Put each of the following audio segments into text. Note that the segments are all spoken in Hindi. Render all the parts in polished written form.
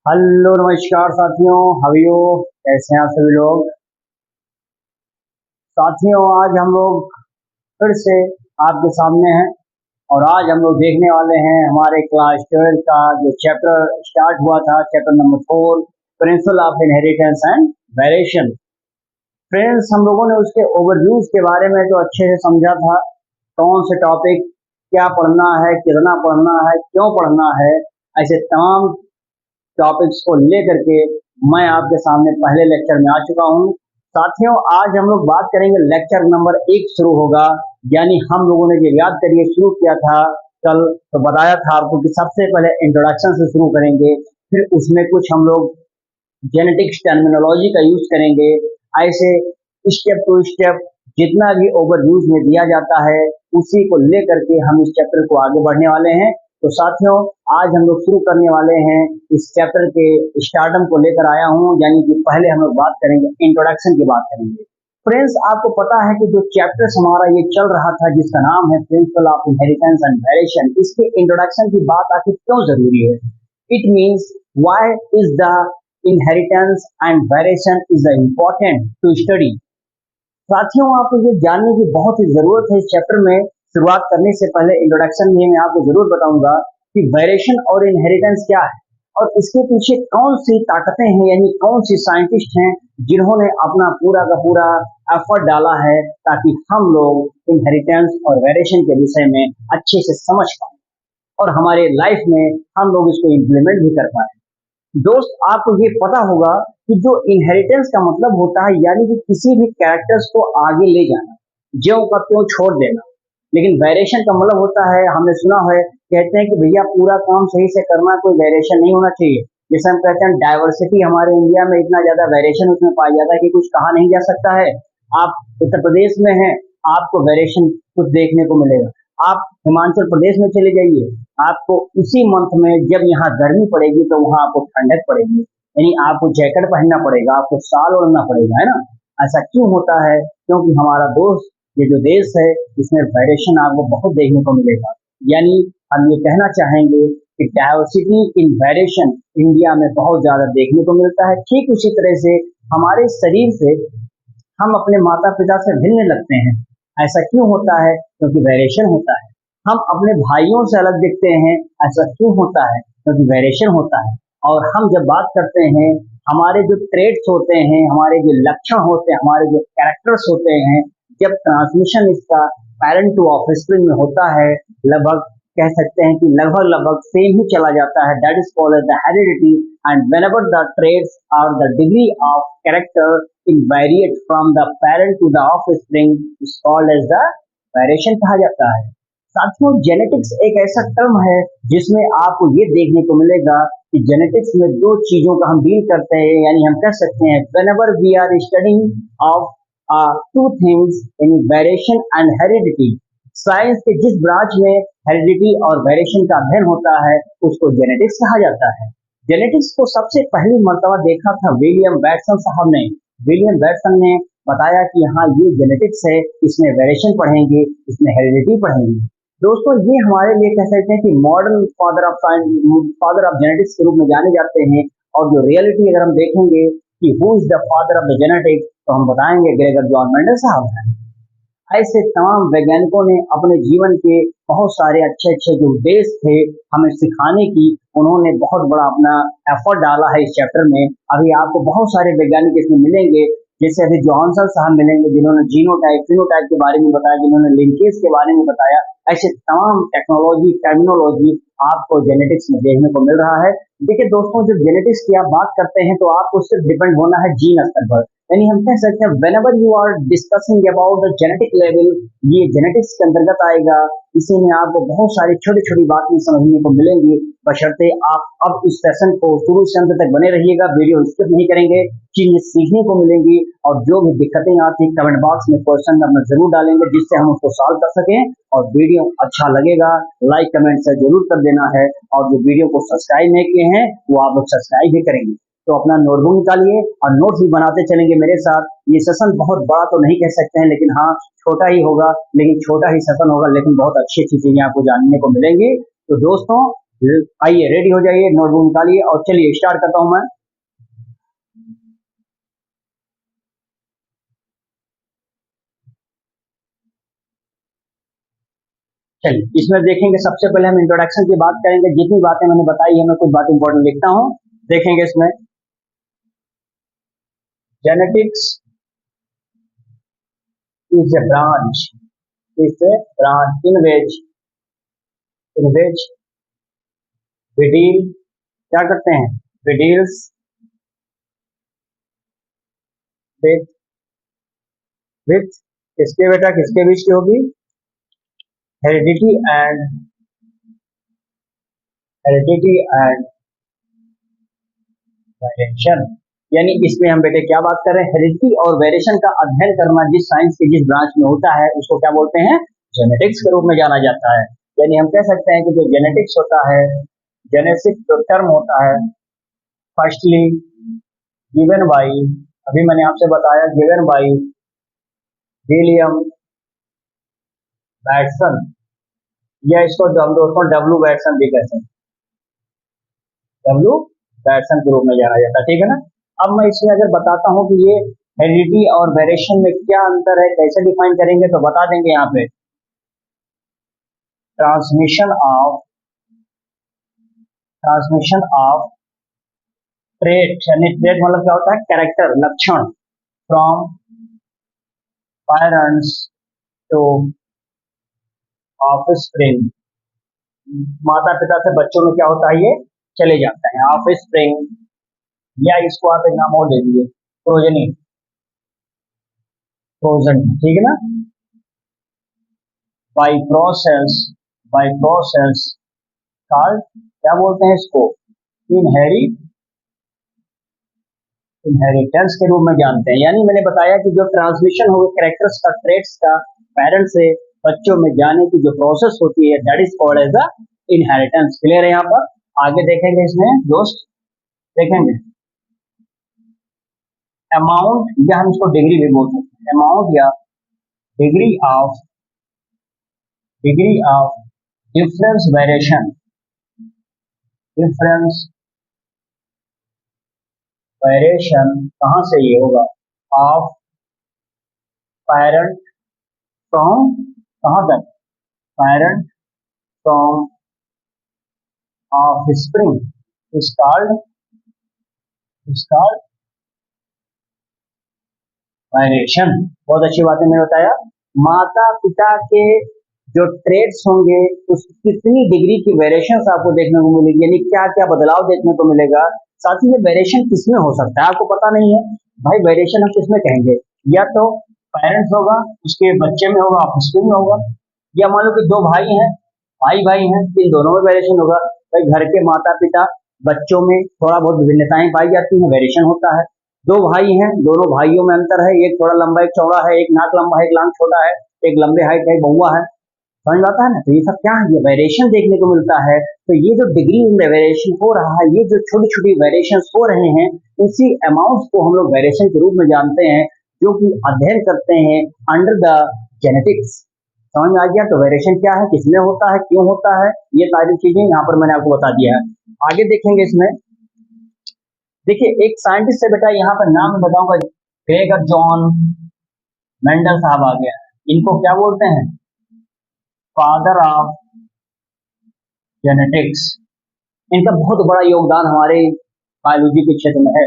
हेलो नमस्कार साथियों, हवियो कैसे हैं आप सभी लोग। साथियों, आज हम लोग फिर से आपके सामने हैं और आज हम लोग देखने वाले हैं हमारे क्लास 12 का जो चैप्टर स्टार्ट हुआ था, chapter number 4, principal of inheritance and variation. Friends, हम लोगों ने उसके ओवरव्यूज के बारे में तो अच्छे से समझा था, कौन से टॉपिक क्या पढ़ना है, कितना पढ़ना है, क्यों पढ़ना है, ऐसे तमाम टॉपिक्स को लेकर के मैं आपके सामने पहले लेक्चर में आ चुका हूं। साथियों, आज हम लोग बात करेंगे, लेक्चर नंबर 1 शुरू होगा। यानी हम लोगों ने जो याद करिए शुरू किया था कल, तो बताया था आपको कि सबसे पहले इंट्रोडक्शन से शुरू करेंगे, फिर उसमें कुछ हम लोग जेनेटिक्स टर्मिनोलॉजी का यूज करेंगे। ऐसे स्टेप टू स्टेप जितना भी ओवरव्यूज में दिया जाता है उसी को लेकर के हम इस चैप्टर को आगे बढ़ने वाले हैं। तो साथियों, आज हम लोग शुरू करने वाले हैं इस चैप्टर के स्टार्टम को लेकर आया हूं, यानी कि पहले हम लोग बात करेंगे, इंट्रोडक्शन की बात करेंगे। फ्रेंड्स, आपको पता है कि जो चैप्टर्स हमारा ये चल रहा था जिसका नाम है principle of inheritance and variation, इसके इंट्रोडक्शन की बात आखिर क्यों जरूरी है। It means why is the inheritance and variation is important to study. साथियों, आपको ये जानने की बहुत ही जरूरत है। इस चैप्टर में शुरुआत करने से पहले इंट्रोडक्शन में मैं आपको जरूर बताऊंगा कि वेरिएशन और इनहेरिटेंस क्या है और इसके पीछे कौन सी ताकतें हैं, यानी कौन सी साइंटिस्ट हैं जिन्होंने अपना पूरा का पूरा एफर्ट डाला है ताकि हम लोग इनहेरिटेंस और वेरिएशन के विषय में अच्छे से समझ पाए और हमारे लाइफ में हम लोग इसको इम्प्लीमेंट भी कर पाए। दोस्त, आपको ये पता होगा कि जो इनहेरिटेंस का मतलब होता है, यानी कि किसी भी कैरेक्टर्स को आगे ले जाना, ज्यों का त्यों छोड़ देना। लेकिन वेरिएशन का मतलब होता है, हमने सुना है, कहते हैं कि भैया पूरा काम सही से करना, कोई वेरिएशन नहीं होना चाहिए। जैसे हम कहते हैं डाइवर्सिटी, हमारे इंडिया में इतना ज्यादा वेरिएशन उसमें पाया जाता है कि कुछ कहा नहीं जा सकता है। आप उत्तर प्रदेश में हैं, आपको वेरिएशन कुछ देखने को मिलेगा। आप हिमाचल प्रदेश में चले जाइए, आपको उसी मंथ में जब यहाँ गर्मी पड़ेगी तो वहां आपको ठंडक पड़ेगी, यानी आपको जैकेट पहनना पड़ेगा, आपको शाल ओढ़ना पड़ेगा, है ना। ऐसा क्यों होता है? क्योंकि हमारा दोस्त ये जो देश है इसमें वेरिएशन आपको बहुत देखने को मिलेगा। यानी हम ये कहना चाहेंगे कि डाइवर्सिटी इन वेरिएशन इंडिया में बहुत ज्यादा देखने को मिलता है। ठीक उसी तरह से हमारे शरीर से हम अपने माता पिता से भिन्न लगते हैं। ऐसा क्यों होता है? क्योंकि वेरिएशन होता है। हम अपने भाइयों से अलग दिखते हैं। ऐसा क्यों होता है? क्योंकि वेरिएशन होता है। और हम जब बात करते हैं, हमारे जो ट्रेड्स होते हैं, हमारे जो लक्षण होते हैं, हमारे जो कैरेक्टर्स होते हैं, जब ट्रांसमिशन इसका पेरेंट टू ऑफस्प्रिंग में होता है, लगभग कह सकते हैं कि लगभग लगभग सेम ही चला जाता है। That is called as the heredity. And whenever the traits और the degree of character invariate from the parent to the offspring is called as the variation कहा जाता है। साथियों, जेनेटिक्स एक ऐसा टर्म है जिसमें आपको ये देखने को मिलेगा कि जेनेटिक्स में दो चीजों का हम डील करते हैं, यानी हम कह सकते हैं whenever we are studying of two things यानी वेरिएशन एंड हेरिडिटी। साइंस के जिस ब्रांच में हेरिडिटी और वेरिएशन का अध्ययन होता है उसको जेनेटिक्स कहा जाता है। जेनेटिक्स को सबसे पहली मर्तबा देखा था विलियम वैटसन साहब ने। विलियम वैटसन ने बताया कि हाँ, ये जेनेटिक्स है, इसमें वेरिएशन पढ़ेंगे, इसमें हेरिडिटी पढ़ेंगे। दोस्तों, ये हमारे लिए कह सकते हैं कि modern father of science, father of genetics के रूप में जाने जाते हैं। और जो रियलिटी अगर हम देखेंगे कि who is the father of the genetics, तो हम बताएंगे ग्रेगर जॉन मेंडल साहब हैं। ऐसे तमाम वैज्ञानिकों ने अपने जीवन के बहुत सारे अच्छे अच्छे जो उद्देश्य थे हमें सिखाने की, उन्होंने बहुत बड़ा अपना एफर्ट डाला है इस चैप्टर में। अभी आपको बहुत सारे वैज्ञानिक इसमें मिलेंगे, जैसे अभी जॉनसन साहब मिलेंगे जिन्होंने जीनोटाइप फिनोटाइप के बारे में बताया, जिन्होंने लिंकेज के बारे में बताया। ऐसे तमाम टेक्नोलॉजी टर्मिनोलॉजी आपको जेनेटिक्स में देखने को मिल रहा है। देखिए दोस्तों, जब जेनेटिक्स की आप बात करते हैं तो आपको सिर्फ डिपेंड होना है जीन स्तर पर। यानी हम कह सकते हैं whenever you are discussing about the genetic level, ये जेनेटिक्स के अंतर्गत आएगा। इसी में आपको बहुत सारी छोटी छोटी बातें समझने को मिलेंगी, बशर्ते आप अब इस सेशन को शुरू से अंत तक बने रहिएगा, वीडियो स्किप नहीं करेंगे, चीजें सीखने को मिलेंगी। और जो भी दिक्कतें आती कमेंट बॉक्स में क्वेश्चन अपना जरूर डालेंगे जिससे हम उसको सॉल्व कर सकें। और वीडियो अच्छा लगेगा लाइक कमेंट से जरूर कर देना है, और जो वीडियो को सब्सक्राइब नहीं किए हैं वो आप लोग सब्सक्राइब भी करेंगे। तो अपना नोटबुक निकालिए और नोट्स भी बनाते चलेंगे मेरे साथ। ये सेशन बहुत बड़ा तो नहीं कह सकते हैं, लेकिन हाँ छोटा ही होगा, लेकिन छोटा ही सेशन होगा, लेकिन बहुत अच्छी अच्छी चीजें आपको जानने को मिलेंगी। तो दोस्तों, आइए रेडी हो जाइए, नोटबुक निकालिए और चलिए स्टार्ट करता हूं मैं। चलिए इसमें देखेंगे, सबसे पहले हम इंट्रोडक्शन की बात करेंगे। जितनी बातें मैंने बताई है मैं कुछ बात इंपॉर्टेंट लिखता हूं। देखेंगे इसमें genetics is a branch, is a branch in which we deal, क्या करते हैं, we deals with with किसके बेटा, किसके बीच की होगी, हेरिडिटी एंड वेरिएशन। यानी इसमें हम बेटे क्या बात कर रहे हैं, हेरिडिटी और वेरिएशन का अध्ययन करना जिस साइंस के जिस ब्रांच में होता है उसको क्या बोलते हैं, जेनेटिक्स के रूप में जाना जाता है। यानी हम कह सकते हैं कि जो जेनेटिक्स होता है, जेनेसिक जो टर्म होता है, फर्स्टली गिवन बाई, अभी मैंने आपसे बताया, गिवन बाई विलियम बैटसन, या इसको हम दोस्तों डब्ल्यू बैटसन भी कहते हैं, डब्ल्यू बैटसन के रूप में जाना जाता है, ठीक है ना। अब मैं इसमें अगर बताता हूं कि ये हेरिडिटी और वेरिएशन में क्या अंतर है, कैसे डिफाइन करेंगे, तो बता देंगे यहाँ पे, transmission of transmission of trait, यानी ट्रेट मतलब क्या होता है, कैरेक्टर, लक्षण, फ्रॉम पेरेंट्स टू ऑफस्प्रिंग, माता पिता से बच्चों में क्या होता है, ये चले जाते हैं, ऑफस्प्रिंग, या इसको आप एक नाम और दे दीजिए, प्रोजनी, प्रोजन, ठीक है ना। By process, by process called, क्या बोलते हैं इसको, इनहेरिट इनहेरिटेंस के रूप में जानते हैं। यानी मैंने बताया कि जो ट्रांसमिशन हो कैरेक्टर्स का, ट्रेट्स का पेरेंट्स से बच्चों में जाने की जो प्रोसेस होती है, that is called as a inheritance. Clear है यहाँ पर। आगे देखेंगे इसमें दोस्त, देखेंगे अमाउंट, या हम इसको डिग्री भी बोल सकते हैं, अमाउंट या degree of difference variation, difference variation कहाँ से ये होगा, ऑफ पेरेंट फ्रॉम, कहाँ तक, parent from offspring is called variation. बहुत अच्छी बात है, मैंने बताया माता पिता के जो ट्रेड्स होंगे उस कितनी डिग्री की वेरिएशन आपको देखने को मिलेगी, यानी क्या क्या बदलाव देखने को मिलेगा। साथ ही में वेरिएशन किसमें हो सकता है आपको पता नहीं है भाई, वेरिएशन हम किसमें कहेंगे, या तो पेरेंट्स होगा, उसके बच्चे में होगा, ऑफस्प्रिंग में होगा, या मान लो कि दो भाई हैं, भाई भाई हैं, इन दोनों में वेरिएशन होगा। भाई घर के माता पिता बच्चों में थोड़ा बहुत विभिन्नताएं पाई जाती हैं, वेरिएशन होता है। दो भाई हैं, दोनों भाइयों में अंतर है, एक थोड़ा लंबा एक चौड़ा है, एक नाक लंबा है एक लांग छोटा है, एक लंबे हाइट है एक बहुआ है, समझ में आता है ना। तो ये सब क्या है, ये वेरिएशन देखने को मिलता है। तो ये जो डिग्री में वेरिएशन हो रहा है, ये जो छोटी छोटी वेरिएशन हो रहे हैं, इसी अमाउंट को हम लोग वेरिएशन के रूप में जानते हैं, जो कि अध्ययन करते हैं अंडर द जेनेटिक्स। समझ में आ गया। तो वेरिएशन क्या है, किसमें होता है, क्यों होता है, ये सारी चीजें यहाँ पर मैंने आपको बता दिया है। आगे देखेंगे इसमें, देखिए एक साइंटिस्ट से बेटा यहाँ पर नाम बताऊंगा, ग्रेगर जॉन मेंडल साहब आ गया। इनको क्या बोलते हैं, फादर ऑफ जेनेटिक्स। इनका बहुत बड़ा योगदान हमारे बायोलॉजी के क्षेत्र में है।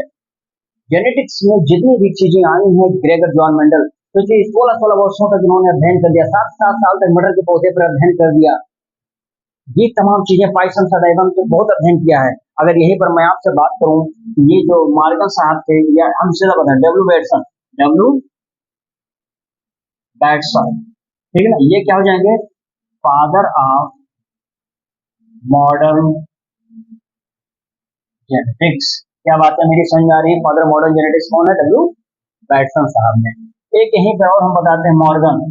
जेनेटिक्स में जितनी भी चीजें आई हैं, ग्रेगर जॉन मेंडल, तो 16-16 वर्षों तक इन्होंने अध्ययन कर दिया, 7-7 साल तक मटर के पौधे पर अध्ययन कर दिया। ये तमाम चीजें पाइसन सदाइवन को बहुत अध्ययन किया है। अगर यहीं पर मैं आपसे बात करूं, ये जो मॉर्गन साहब थे, या हम सीधा बताएं डब्ल्यू बैटसन, डब्ल्यू बैटसन, ठीक है ना, ये क्या हो जाएंगे, फादर ऑफ मॉडर्न जेनेटिक्स। क्या बात है मेरी समझ में आ रही है। फादर मॉडर्न जेनेटिक्स कौन है, डब्ल्यू बैटसन साहब ने। एक यहीं पर और हम बताते हैं, मॉर्गन,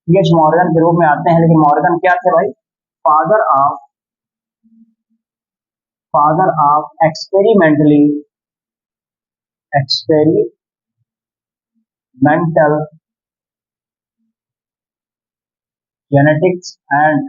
यस मॉर्गन के रूप में आते हैं, लेकिन मॉर्गन क्या थे भाई, father of experimentally experimental genetics and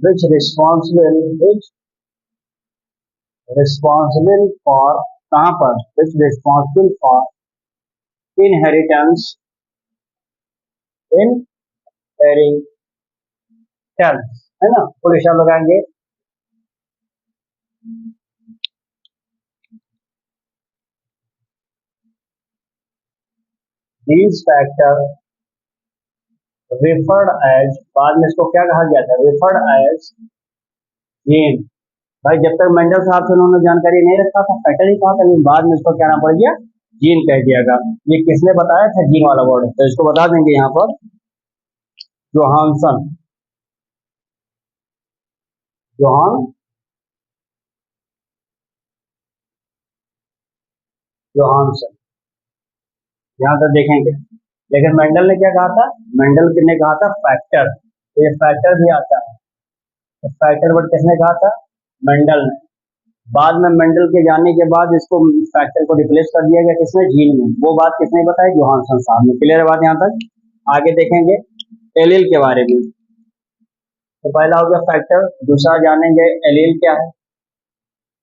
which responsible for कहाँ पर which responsible for inheritance inheritance है ना, पूरे शब्द लगाएंगे। These factors referred as, बाद में इसको क्या कहा गया था, referred as gene। भाई जब तक मेंडल साहब से उन्होंने जानकारी नहीं रखा था फैक्टर ही कहा था, लेकिन बाद में इसको क्या नाम पड़ गया, जीन कह दियागा। ये किसने बताया था जीन वाला वर्ड, तो इसको बता देंगे यहाँ पर, जोहानसन, जोहानसन, यहाँ तक देखेंगे। लेकिन मेंडल ने क्या कहा था, मेंडल ने कहा था फैक्टर, तो ये फैक्टर भी आता है, तो फैक्टर वर्ड किसने कहा था, मेंडल ने। बाद में मेंडल के जाने के बाद इसको फैक्टर को रिप्लेस कर दिया गया किसने, जीन में। वो बात किसने बताई, जोहानसन साहब ने। क्लियर है बात यहाँ तक। आगे देखेंगे एलील के बारे में। तो पहला हो गया फैक्टर, दूसरा जानेंगे एलील क्या है।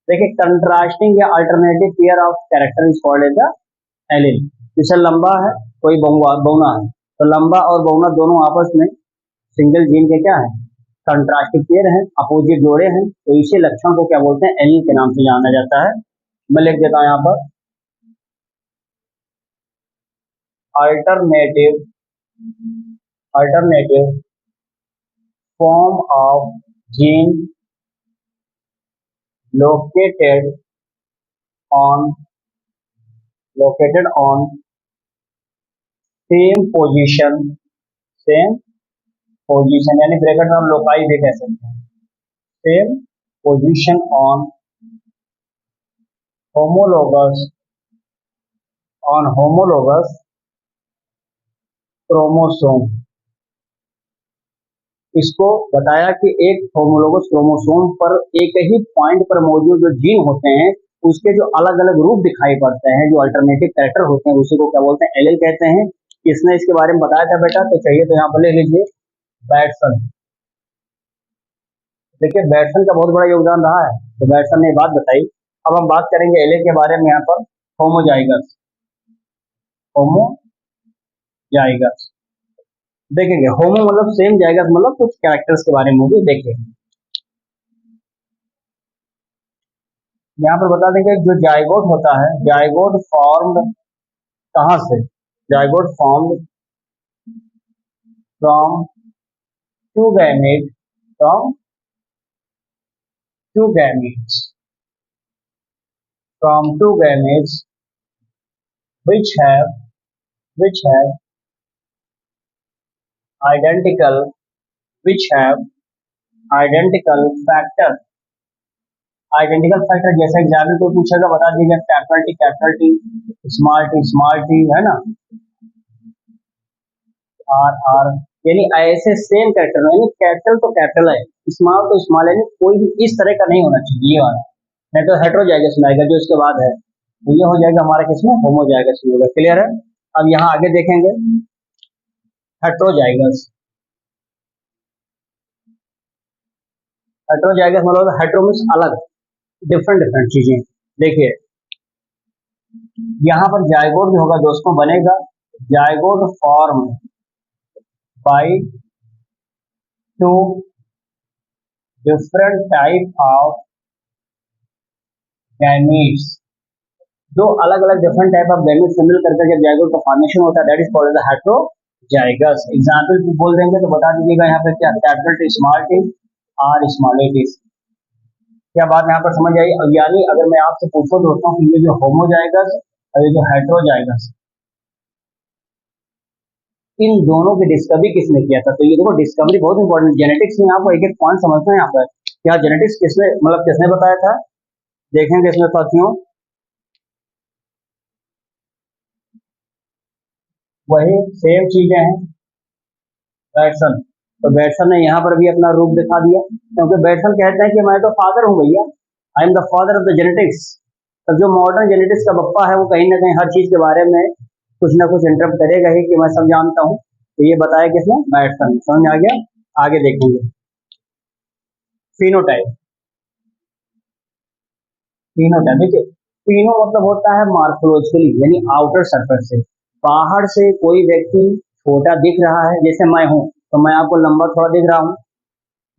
देखिए कंट्रास्टिंग या alternative pair of character is called as the allele. जैसे लंबा है कोई बौना है, तो लंबा और बौना दोनों आपस में सिंगल जीन के क्या है, कंट्रास्टिव पेयर हैं, अपोजिट जोड़े हैं, तो इसी लक्षण को क्या बोलते हैं, एलील के नाम से जाना जाता है। मैं लिख देता हूं यहाँ पर, alternative form of gene located on same position यानी ब्रैकेट में हम लोकाई भी कह सकते हैं, same position on homologous chromosome. इसको बताया कि एक होमोलोगस क्रोमोसोम पर एक ही पॉइंट पर मौजूद जो जीन होते हैं उसके जो अलग अलग रूप दिखाई पड़ते हैं, जो अल्टरनेटिव कैरेक्टर होते हैं, उसी को क्या बोलते हैं, एलील कहते हैं। किसने इसके बारे में बताया था बेटा, तो चाहिए तो यहाँ पर ले लीजिए, बैटसन। देखिए बैटसन का बहुत बड़ा योगदान रहा है, तो बैटसन ने बात बताई। अब हम बात करेंगे एलील के बारे में यहाँ पर, होमोजाइगस। देखेंगे होमो मतलब सेम, जाइगस मतलब कुछ कैरेक्टर्स के बारे में भी देखिए। यहाँ पर बता देंगे जो जाइगोट होता है, जाइगोट फॉर्म्ड कहाँ से, zygote formed from two gametes which have identical factor। जैसे एग्जाम्पल को पूछेगा बता दीजिए, कैपिटल टी, स्मॉल टी है ना, आर यानी ऐसे सेम कैरेक्टर, यानी कैपिटल तो कैपिटल है, स्मॉल तो स्मॉल है, कोई भी इस तरह का नहीं होना चाहिए ये वाला, नहीं तो हेटेरोजाइगस में आएगा जो इसके बाद है, तो ये हो जाएगा हमारा किसमें, होमोजाइगस में होगा। क्लियर है। अब यहाँ आगे देखेंगे हेटेरोजाइगस मतलब हेटेरो मींस अलग, डिफरेंट चीजें। देखिए यहाँ पर जाइगोट जो होगा दोस्तों बनेगा, zygote form by two different type of gametes. दो अलग अलग डिफरेंट टाइप ऑफ गैमीट्स से मिल करके जब जाइगोट का फॉर्मेशन होता है, that is called as heterozygous. Example बोल देंगे तो बता दीजिएगा यहाँ पे क्या, capital T small T, or small T. क्या बात यहाँ पर समझ आई। अब यानी अगर मैं आपसे पूछूं दोस्तों कि ये जो होमोजाइगस और ये जो हेटेरोजाइगस, इन दोनों की डिस्कवरी किसने किया था, तो ये देखो डिस्कवरी बहुत इंपॉर्टेंट, जेनेटिक्स में आपको एक एक पॉइंट समझना है यहाँ पर, क्या जेनेटिक्स किसने मतलब किसने बताया था, देखेंगे इसमें साथियों, वही सेम चीजें हैं, बैटसन। तो बैटसन ने यहाँ पर भी अपना रूप दिखा दिया, क्योंकि बैटसन कहते हैं कि मैं तो फादर हूँ भैया, I am the father of the genetics. तो जो मॉडर्न जेनेटिक्स का बप्पा है वो कहीं ना कहीं हर चीज के बारे में कुछ ना कुछ इंटरप्ट करेगा ही कि मैं सब जानता हूँ, तो ये बताया किसने, बैटसन। समझ आ गया। आगे देखेंगे फिनोटाइप। फिनोटाइप देखिए, फिनो मतलब होता है मार्फोलॉजिकली, यानी आउटर सरफेस से, बाहर से कोई व्यक्ति छोटा दिख रहा है, जैसे मैं हूँ तो मैं आपको लंबा थोड़ा दिख रहा हूँ,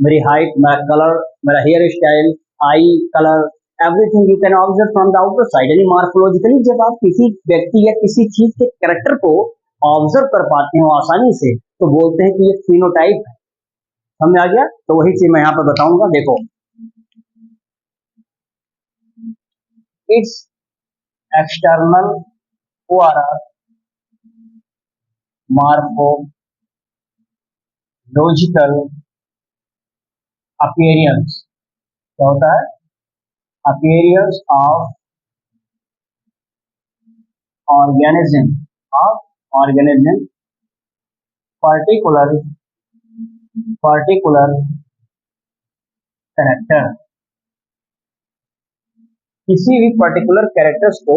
मेरी हाइट, मेरा कलर, मेरा hair style, eye colour, everything you can observe from the outer side, यानी मार्फोलॉजिकली जब आप किसी व्यक्ति या किसी चीज के कैरेक्टर को ऑब्जर्व कर पाते हो आसानी से, तो बोलते हैं कि ये फिनोटाइप है। समझ आ गया? तो वही चीज मैं यहाँ पर बताऊंगा। देखो, it's external ORR morphological appearance क्या होता है? Appearance of organism particular character, किसी भी पर्टिकुलर कैरेक्टर्स को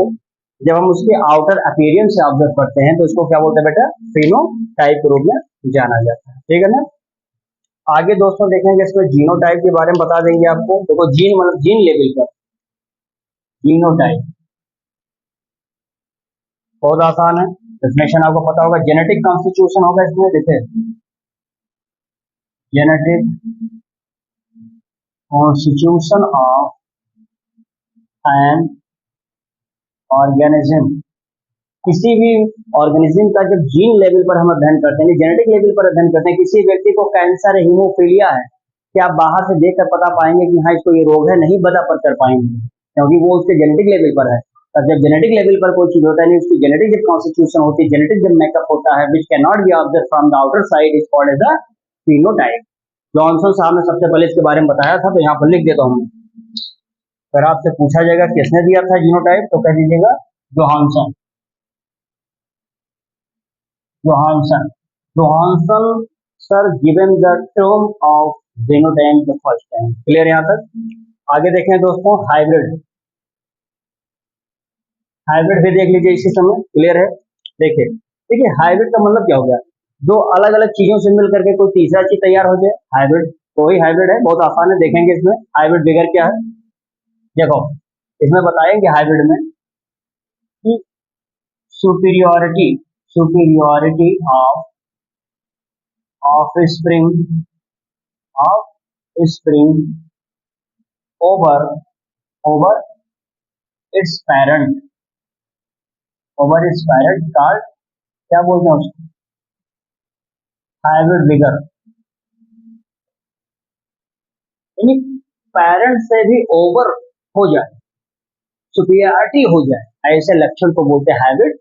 जब हम उसके आउटर अपीयरेंस से ऑब्जर्व करते हैं तो इसको क्या बोलते हैं बेटा? फिनोटाइप के रूप में जाना जाता है। ठीक है ना? आगे दोस्तों देखेंगे इसमें जीनोटाइप के बारे में बता देंगे आपको। देखो, जीन मतलब जीन लेवल पर जीनोटाइप बहुत आसान है, डेफिनेशन आपको पता होगा। जेनेटिक कॉन्स्टिट्यूशन होगा इसमें, देखिए genetic constitution of an organism, किसी भी ऑर्गेनिज्म का जब जीन लेवल पर हम अध्ययन करते हैं, जेनेटिक लेवल पर अध्ययन करते हैं, किसी व्यक्ति को कैंसर है, हीमोफीलिया है, क्या आप बाहर से देखकर पता पाएंगे कि हाँ इसको ये रोग है? नहीं बता कर पाएंगे, क्योंकि वो उसके जेनेटिक लेवल पर है। और जब जेनेटिक लेवल पर कोई चीज होता है, नहीं उसकी जेनेटिक जब कॉन्स्टिट्यूशन होती है, जेनेटिक जब मेकअप होता है, which can not be observe from the outer side, is called as the phenotype. Johnson साहब ने सबसे पहले इसके बारे में बताया था, तो यहाँ पर लिख देता हूँ। अगर आपसे पूछा जाएगा किसने दिया था जीनोटाइप, तो कह दीजिएगा Johansson. Johansson Johansson sir given the term of genotype the first time. Clear यहाँ तक? आगे देखें दोस्तों, हाइब्रिड। हाइब्रिड भी देख लीजिए इसी समय। क्लियर है? देखिए देखिए, हाइब्रिड का मतलब क्या हो गया? दो अलग अलग चीजों से मिल करके कोई तीसरा चीज तैयार हो जाए, हाइब्रिड। कोई हाइब्रिड है, बहुत आसान है, देखेंगे इसमें हाइब्रिड बिगर क्या है। देखो, इसमें बताएंगे हाइब्रिड में कि superiority superiority of spring over over it's parent card, क्या बोलते हैं उसको? हाइब्रिड बिगर, यानी पेरेंट से भी ओवर हो जाए, सुपीरियरिटी हो जाए, ऐसे लक्षण को बोलते हैं हाइब्रिड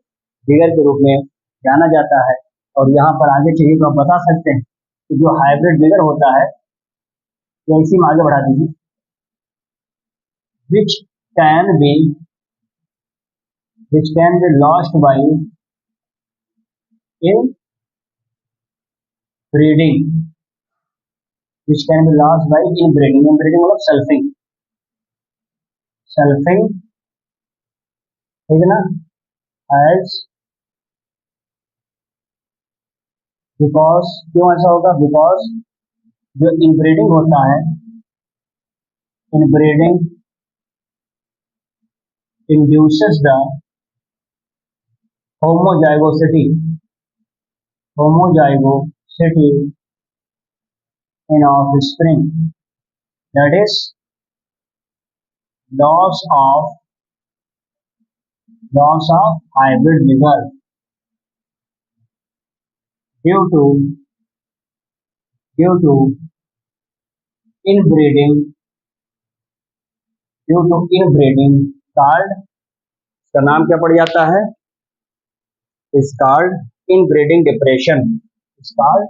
बिगर के रूप में जाना जाता है। और यहाँ पर आगे चाहिए तो आप बता सकते हैं कि जो हाइब्रिड बिगर होता है, तो इसी में आगे बढ़ा दीजिए, which can be lost by in breeding, inbreeding मतलब सेल्फिंग, ठीक है ना? एज बिकॉज, क्यों ऐसा होगा? बिकॉज जो इनब्रीडिंग होता है, inbreeding induces the homozygosity in offspring, that is loss of hybrid vigor due to inbreeding called, इसका नाम क्या पड़ जाता है? Is called inbreeding depression. Is called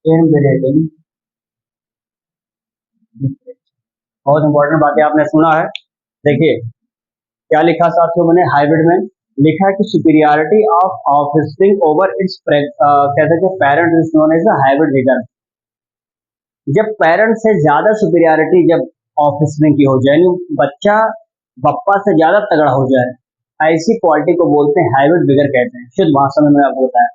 inbreeding depression. बहुत इंपॉर्टेंट बातें आपने सुना है। देखिए क्या लिखा साथियों मैंने हाइब्रिड में, लिखा है कि superiority of offspring over its कहते हैं parent is known as hybrid vigour. जब पेरेंट से ज्यादा सुपीरियरिटी जब ऑफस्प्रिंग की हो जाए, बच्चा बप्पा से ज्यादा तगड़ा हो जाए, ऐसी क्वालिटी को बोलते हैं हाइब्रिड विगर कहते हैं। शुद्ध भाषा में मैंने आपको बताया।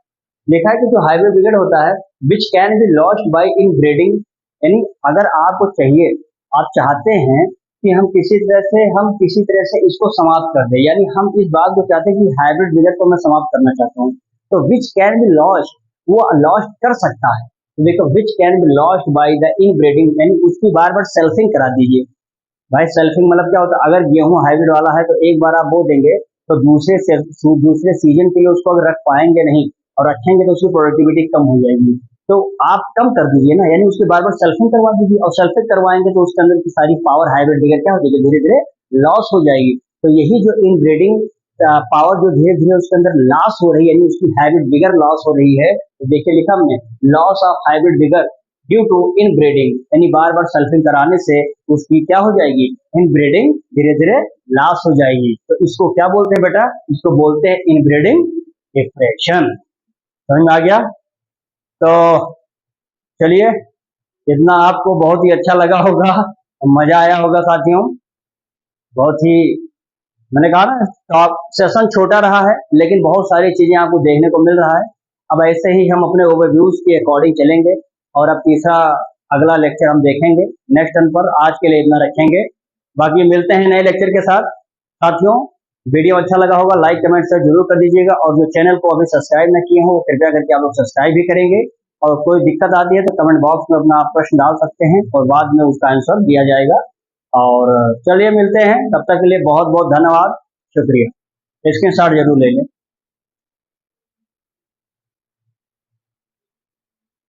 लिखा है कि जो हाइब्रिड विगर होता है which can be lost by inbreeding, यानी अगर आपको चाहिए, आप चाहते हैं कि हम किसी तरह से इसको समाप्त कर दें, यानी हम इस बात को चाहते हैं कि हाइब्रिड विगर को मैं समाप्त करना चाहता हूँ, तो विच कैन बी लॉस्ट, वो लॉस्ट कर सकता है। तो देखो which can be lost by the inbreeding, यानी उसकी बार बार सेल्फिंग करा दीजिए। भाई सेल्फिंग मतलब क्या होता है, अगर गेहूं हाइब्रिड वाला है तो एक बार आप बो देंगे तो दूसरे सीजन के लिए उसको अगर रख पाएंगे नहीं, और रखेंगे तो उसकी प्रोडक्टिविटी कम हो जाएगी। तो आप कम कर दीजिए ना, यानी उसके बार बार सेल्फिंग करवा दीजिए, और सेल्फिंग करवाएंगे तो उसके अंदर की सारी पावर हाइब्रिड विगर क्या हो जाएगी, धीरे धीरे लॉस हो जाएगी। तो यही जो इनब्रीडिंग पावर जो धीरे धीरे उसके अंदर लॉस हो रही है, यानी उसकी हाइब्रिड विगर लॉस हो रही है, तो देखिए लिखा हमने loss of hybrid vigour due to inbreeding, यानी बार बार सल्फिंग कराने से उसकी क्या हो जाएगी, इनब्रीडिंग धीरे धीरे लॉस हो जाएगी। तो इसको क्या बोलते हैं बेटा, इसको बोलते हैं इनब्रीडिंग डिप्रेशन। समझ में आ गया? तो चलिए, इतना आपको बहुत ही अच्छा लगा होगा, मजा आया होगा साथियों, बहुत ही, मैंने कहा ना तो सेशन छोटा रहा है लेकिन बहुत सारी चीजें आपको देखने को मिल रहा है। अब ऐसे ही हम अपने ओवरव्यूज के अकॉर्डिंग चलेंगे, और अब तीसरा अगला लेक्चर हम देखेंगे नेक्स्ट टर्न पर। आज के लिए इतना रखेंगे, बाकी मिलते हैं नए लेक्चर के साथ। साथियों, वीडियो अच्छा लगा होगा लाइक कमेंट शेयर जरूर कर दीजिएगा, और जो चैनल को अभी सब्सक्राइब न किए हो वो कृपया करके आप लोग सब्सक्राइब भी करेंगे। और कोई दिक्कत आती है तो कमेंट बॉक्स में अपना आप प्रश्न डाल सकते हैं और बाद में उसका आंसर दिया जाएगा। और चलिए मिलते हैं, तब तक के लिए बहुत बहुत धन्यवाद, शुक्रिया। स्क्रीन शॉट जरूर ले लें।